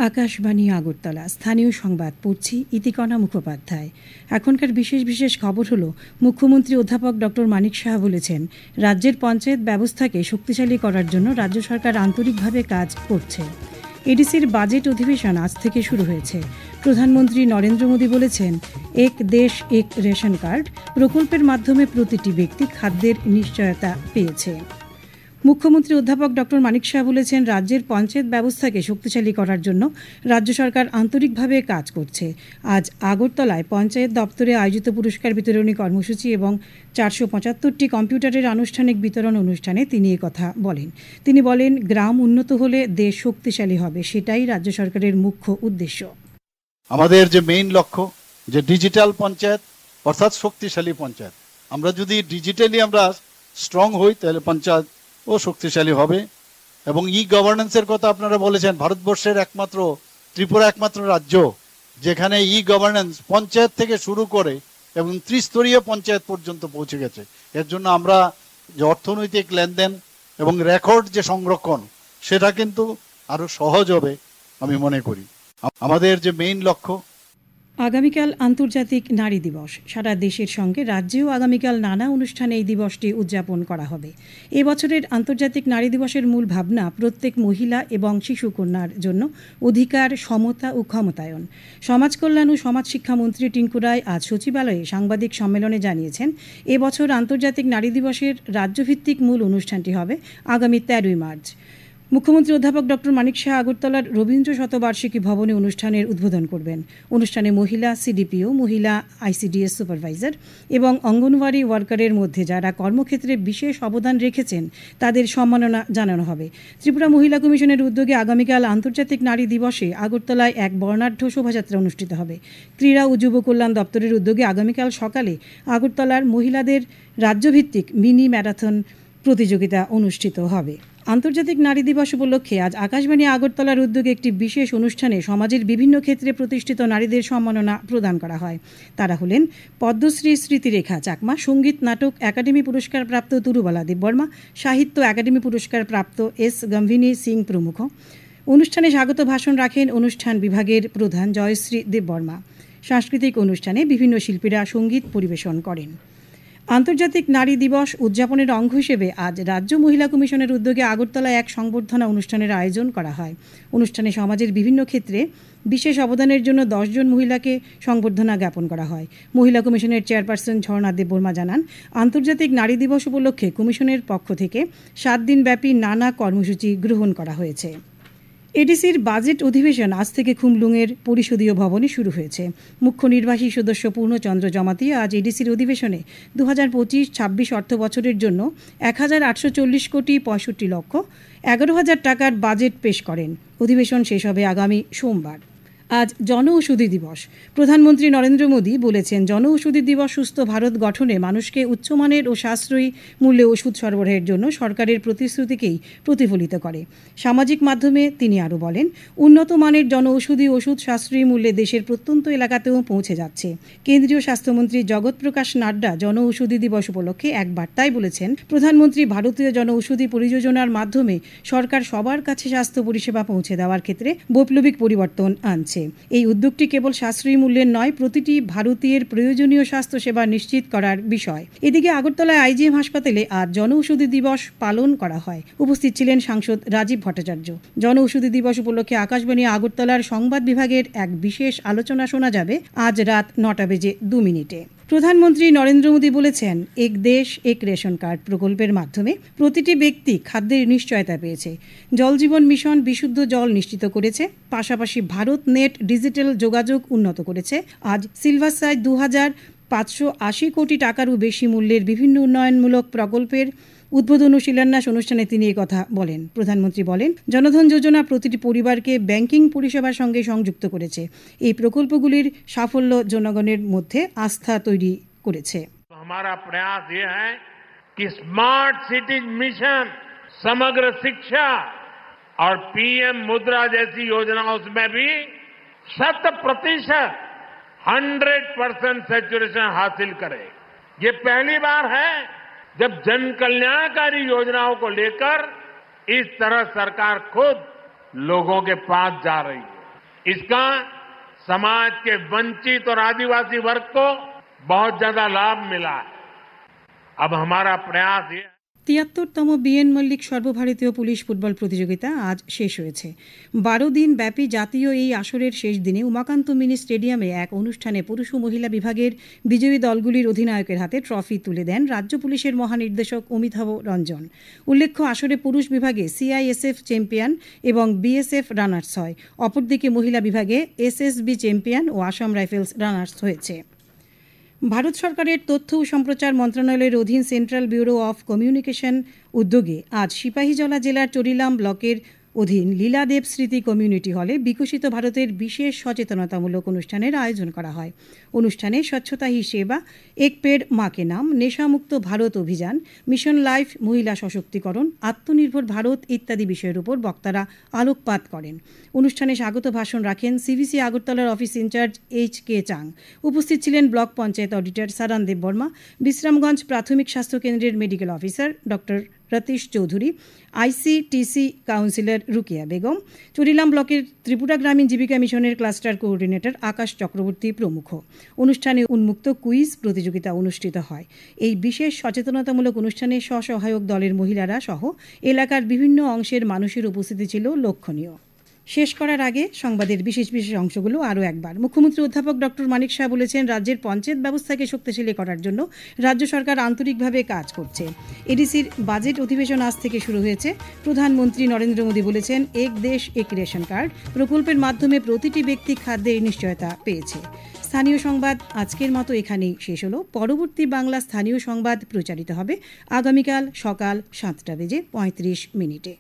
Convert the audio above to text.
আকাশবাণী আগরতলা স্থানীয় সংবাদ পড়ছি ইতিকণা মুখোপাধ্যায়। এখনকার বিশেষ খবর হলো, মুখ্যমন্ত্রী অধ্যাপক ডক্টর মানিক সাহা বলেছেন, রাজ্যের পঞ্চায়েত ব্যবস্থাকে শক্তিশালী করার জন্য রাজ্য সরকার আন্তরিকভাবে কাজ করছে। এডিসির বাজেট অধিবেশন আজ থেকে শুরু হয়েছে। প্রধানমন্ত্রী নরেন্দ্র মোদী বলেছেন, এক দেশ এক রেশন কার্ড প্রকল্পের মাধ্যমে প্রতিটি ব্যক্তি খাদ্যের নিশ্চয়তা পেয়েছে। মুখ্যমন্ত্রী অধ্যাপক ডক্টর মানিক সাহা বলেছেন, রাজ্যের পঞ্চায়েত ব্যবস্থাকে শক্তিশালী করার জন্য রাজ্য সরকার আন্তরিকভাবে কাজ করছে। আজ আগরতলায় পঞ্চায়েত দপ্তরে আয়োজিত পুরস্কার বিতরণী কর্মসূচি এবং 475টি কম্পিউটারের আনুষ্ঠানিক বিতরণ অনুষ্ঠানে তিনি কথা বলেন। তিনি বলেন, গ্রাম উন্নত হলে দেশ শক্তিশালী হবে, সেটাই রাজ্য সরকারের মুখ্য উদ্দেশ্য। আমাদের যে মেইন লক্ষ্য যে ডিজিটাল পঞ্চায়েত অর্থাৎ শক্তিশালী পঞ্চায়েত, আমরা যদি ডিজিটালি আমরা স্ট্রং হই তাহলে পঞ্চায়েত ও শক্তিশালী হবে। এবং ই গভর্নেন্সের কথা আপনারা বলেছেন, ভারতবর্ষের ত্রিপুরা একমাত্র রাজ্য যেখানে ই গভর্নেন্স পঞ্চায়েত থেকে শুরু করে এবং ত্রিস্তরীয় পঞ্চায়েত পর্যন্ত পৌঁছে গেছে। এর জন্য আমরা যে অর্থনৈতিক লেনদেন এবং রেকর্ড যে সংরক্ষণ সেটা কিন্তু আরো সহজ হবে আমি মনে করি। আমাদের যে মেইন লক্ষ্য। আগামীকাল আন্তর্জাতিক নারী দিবস। সারা দেশের সঙ্গে রাজ্যেও আগামীকাল নানা অনুষ্ঠানে এই দিবসটি উদযাপন করা হবে। এবছরের আন্তর্জাতিক নারী দিবসের মূল ভাবনা প্রত্যেক মহিলা এবং শিশু কন্যার জন্য অধিকার, সমতা ও ক্ষমতায়ন। সমাজ কল্যাণ ও সমাজ শিক্ষামন্ত্রী টিঙ্কু রায় আজ সচিবালয়ে সাংবাদিক সম্মেলনে জানিয়েছেন, এবছর আন্তর্জাতিক নারী দিবসের রাজ্যভিত্তিক মূল অনুষ্ঠানটি হবে আগামী 13ই মার্চ। মুখ্যমন্ত্রী অধ্যাপক ডক্টর মানিক সাহা আগরতলার রবীন্দ্র শতবার্ষিকী ভবনে অনুষ্ঠানের উদ্বোধন করবেন। অনুষ্ঠানে মহিলা সিডিপিও, মহিলা আইসিডিএস সুপারভাইজার এবং অঙ্গনওয়াড়ি ওয়ার্কারের মধ্যে যারা কর্মক্ষেত্রে বিশেষ অবদান রেখেছেন তাদের সম্মাননা জানানো হবে। ত্রিপুরা মহিলা কমিশনের উদ্যোগে আগামীকাল আন্তর্জাতিক নারী দিবসে আগরতলায় এক বর্ণাঢ্য শোভাযাত্রা অনুষ্ঠিত হবে। ক্রীড়া ও যুব কল্যাণ দপ্তরের উদ্যোগে আগামীকাল সকালে আগরতলার মহিলাদের রাজ্যভিত্তিক মিনি ম্যারাথন প্রতিযোগিতা অনুষ্ঠিত হবে। আন্তর্জাতিক নারী দিবস উপলক্ষে আজ আকাশবাণী আগরতলার উদ্যোগে একটি বিশেষ অনুষ্ঠানে সমাজের বিভিন্ন ক্ষেত্রে প্রতিষ্ঠিত নারীদের সম্মাননা প্রদান করা হয়। তারা হলেন পদ্মশ্রী স্মৃতিরেখা চাকমা, সঙ্গীত নাটক একাডেমি পুরস্কার প্রাপ্ত তুরুবালা দেববর্মা, সাহিত্য একাডেমি পুরস্কার প্রাপ্ত এস গম্ভিনী সিং প্রমুখ। অনুষ্ঠানে স্বাগত ভাষণ রাখেন অনুষ্ঠান বিভাগের প্রধান জয়শ্রী দেববর্মা। সাংস্কৃতিক অনুষ্ঠানে বিভিন্ন শিল্পীরা সঙ্গীত পরিবেশন করেন। আন্তর্জাতিক নারী দিবস উদযাপনের অঙ্গ হিসেবে আজ রাজ্য মহিলা কমিশনের উদ্যোগে আগরতলায় এক সংবর্ধনা অনুষ্ঠানের আয়োজন করা হয়। অনুষ্ঠানে সমাজের বিভিন্ন ক্ষেত্রে বিশেষ অবদানের জন্য 10 জন মহিলাকে সংবর্ধনা জ্ঞাপন করা হয়। মহিলা কমিশনের চেয়ারপারসন ঝর্ণা দেববর্মা জানান, আন্তর্জাতিক নারী দিবস উপলক্ষে কমিশনের পক্ষ থেকে 7 দিনব্যাপী নানা কর্মসূচি গ্রহণ করা হয়েছে। এডিসির বাজেট অধিবেশন আজ থেকে খুমলুঙের পরিষদীয় ভবনে শুরু হয়েছে। মুখ্য নির্বাহী সদস্য পূর্ণচন্দ্র জমাতিয়া আজ এডিসির অধিবেশনে 2025-26 অর্থ বছরের জন্য 1840 কোটি 65 লক্ষ 11,000 টাকার বাজেট পেশ করেন। অধিবেশন শেষ হবে আগামী সোমবার। আজ জনঔষধি দিবস। প্রধানমন্ত্রী নরেন্দ্র মোদী বলেছেন, জনঔষধি দিবস সুস্থ ভারত গঠনে মানুষকে উচ্চমানের ও সাশ্রয়ী মূল্যে ওষুধ সরবরাহের জন্য সরকারের প্রতিশ্রুতিকেই প্রতিফলিত করে। সামাজিক মাধ্যমে তিনি আরও বলেন, উন্নত মানের জনঔষধি ওষুধ সাশ্রয়ী মূল্যে দেশের প্রত্যন্ত এলাকাতেও পৌঁছে যাচ্ছে। কেন্দ্রীয় স্বাস্থ্যমন্ত্রী জগৎ প্রকাশ নাড্ডা জনঔষধি দিবস উপলক্ষে এক বার্তায় বলেছেন, প্রধানমন্ত্রী ভারতীয় জনঔষধি পরিযোজনার মাধ্যমে সরকার সবার কাছে স্বাস্থ্য পরিষেবা পৌঁছে দেওয়ার ক্ষেত্রে বৈপ্লবিক পরিবর্তন আনছে। এই উদ্যোগটি কেবল সাশ্রয়ী মূল্যের নয়, প্রতিটি ভারতীয়ের প্রয়োজনীয় স্বাস্থ্যসেবা নিশ্চিত করার বিষয়। এদিকে আগরতলায় আইজিএম হাসপাতালে আজ জনঔষধি দিবস পালন করা হয়। উপস্থিত ছিলেন সাংসদ রাজীব ভট্টাচার্য। জনঔষধি দিবস উপলক্ষে আকাশবাণী আগরতলার সংবাদ বিভাগের এক বিশেষ আলোচনা শোনা যাবে আজ রাত 9:02। প্রধানমন্ত্রী নরেন্দ্র মোদী বলেছেন, এক দেশ এক রেশন কার্ড প্রকল্পের মাধ্যমে প্রতিটি ব্যক্তি খাদ্যের নিশ্চয়তা পেয়েছে। জল জীবন মিশন বিশুদ্ধ জল নিশ্চিত করেছে, পাশাপাশি ভারত নেট ডিজিটাল যোগাযোগ উন্নত করেছে। আজ সিলভাসায় 2,580 কোটি টাকারও বেশি মূল্যের বিভিন্ন উন্নয়নমূলক প্রকল্পের উদ্বোধন ও শিলান্যাস অনুষ্ঠানে তিনি কথা বলেন। প্রধানমন্ত্রী বলেন, জনধন যোজনা প্রতিটি পরিবারকে ব্যাংকিং পরিষেবার সঙ্গে সংযুক্ত করেছে। এই প্রকল্পগুলির সাফল্য জনগণের মধ্যে আস্থা তৈরি করেছে। हमारा प्रयास ये है कि स्मार्ट सिटीज मिशन, समग्र शिक्षा और पीएम मुद्रा जैसी योजनाओं में भी 100% 100% सैचुरेशन हासिल करे। ये पहली बार है जब जन कल्याणकारी योजनाओं को लेकर इस तरह सरकार खुद लोगों के पास जा रही है। इसका समाज के वंचित और आदिवासी वर्ग को बहुत ज्यादा लाभ मिला है। अब हमारा प्रयास ये ৭৩তম বিএন মল্লিক সর্বভারতীয় পুলিশ ফুটবল প্রতিযোগিতা আজ শেষ হয়েছে। ১২ দিন ব্যাপী জাতীয় এই আসরের শেষ দিনে উমাকান্ত মিনি স্টেডিয়ামে এক অনুষ্ঠানে পুরুষ ও মহিলা বিভাগের বিজয়ী দলগুলির অধিনায়কের হাতে ট্রফি তুলে দেন রাজ্য পুলিশের মহানির্দেশক অমিতাভ রঞ্জন। উল্লেখ্য, আসরে পুরুষ বিভাগে সিআইএসএফ চ্যাম্পিয়ন এবং বিএসএফ রানার্স হয়, অপরদিকে মহিলা বিভাগে এসএসবি চ্যাম্পিয়ন ও আসাম রাইফেলস রানার্স হয়েছে। ভারত সরকারের তথ্য ও সম্প্রচার মন্ত্রণালয়ের অধীন সেন্ট্রাল ব্যুরো অফ কমিউনিকেশন উদ্যোগে আজ সিপাহীজলা জেলার চরিলাম ব্লকের অধীন লীলাদেব স্মৃতি কমিউনিটি হলে বিকশিত ভারতের বিশেষ সচেতনতামূলক অনুষ্ঠানের আয়োজন করা হয়। অনুষ্ঠানে স্বচ্ছতা হি সেবা, এক পেড় মাকে নাম, নেশামুক্ত ভারত অভিযান, মিশন লাইফ, মহিলা সশক্তিকরণ, আত্মনির্ভর ভারত ইত্যাদি বিষয়ের উপর বক্তারা আলোকপাত করেন। অনুষ্ঠানে স্বাগত ভাষণ রাখেন সিভিসি আগরতলার অফিস ইনচার্জ এইচ.কে. চাং। উপস্থিত ছিলেন ব্লক পঞ্চায়েত অডিটর সারান দেববর্মা, বিশ্রামগঞ্জ প্রাথমিক স্বাস্থ্য কেন্দ্রের medical officer doctor Ratish Chowdhury, ICTC counsellor Rukia Begum, Charilam ব্লকের ত্রিপুরা গ্রামীণ জীবিকা মিশনের ক্লাস্টার কোঅর্ডিনেটর আকাশ চক্রবর্তী প্রমুখ। অনুষ্ঠানে উন্মুক্ত কুইজ প্রতিযোগিতা অনুষ্ঠিত হয়। এই বিশেষ সচেতনতামূলক অনুষ্ঠানে স্বসহায়ক দলের মহিলারা সহ এলাকার বিভিন্ন অংশের মানুষের উপস্থিতি ছিল লক্ষণীয়। শেষ করার আগে সংবাদের বিশেষ বিশেষ অংশগুলো আরও একবার। মুখ্যমন্ত্রী অধ্যাপক ডক্টর মানিক শাহ বলেছেন, রাজ্যের পঞ্চায়েত ব্যবস্থাকে শক্তিশালী করার জন্য রাজ্য সরকার আন্তরিকভাবে কাজ করছে। এডিসির বাজেট অধিবেশন আজ থেকে শুরু হয়েছে। প্রধানমন্ত্রী নরেন্দ্র মোদী বলেছেন, এক দেশ এক রেশন কার্ড প্রকল্পের মাধ্যমে প্রতিটি ব্যক্তি খাদ্যের নিশ্চয়তা পেয়েছে। স্থানীয় সংবাদ আজকের মতো এখানেই শেষ হলো। পরবর্তী বাংলা স্থানীয় সংবাদ প্রচারিত হবে আগামীকাল সকাল ৭:৩৫।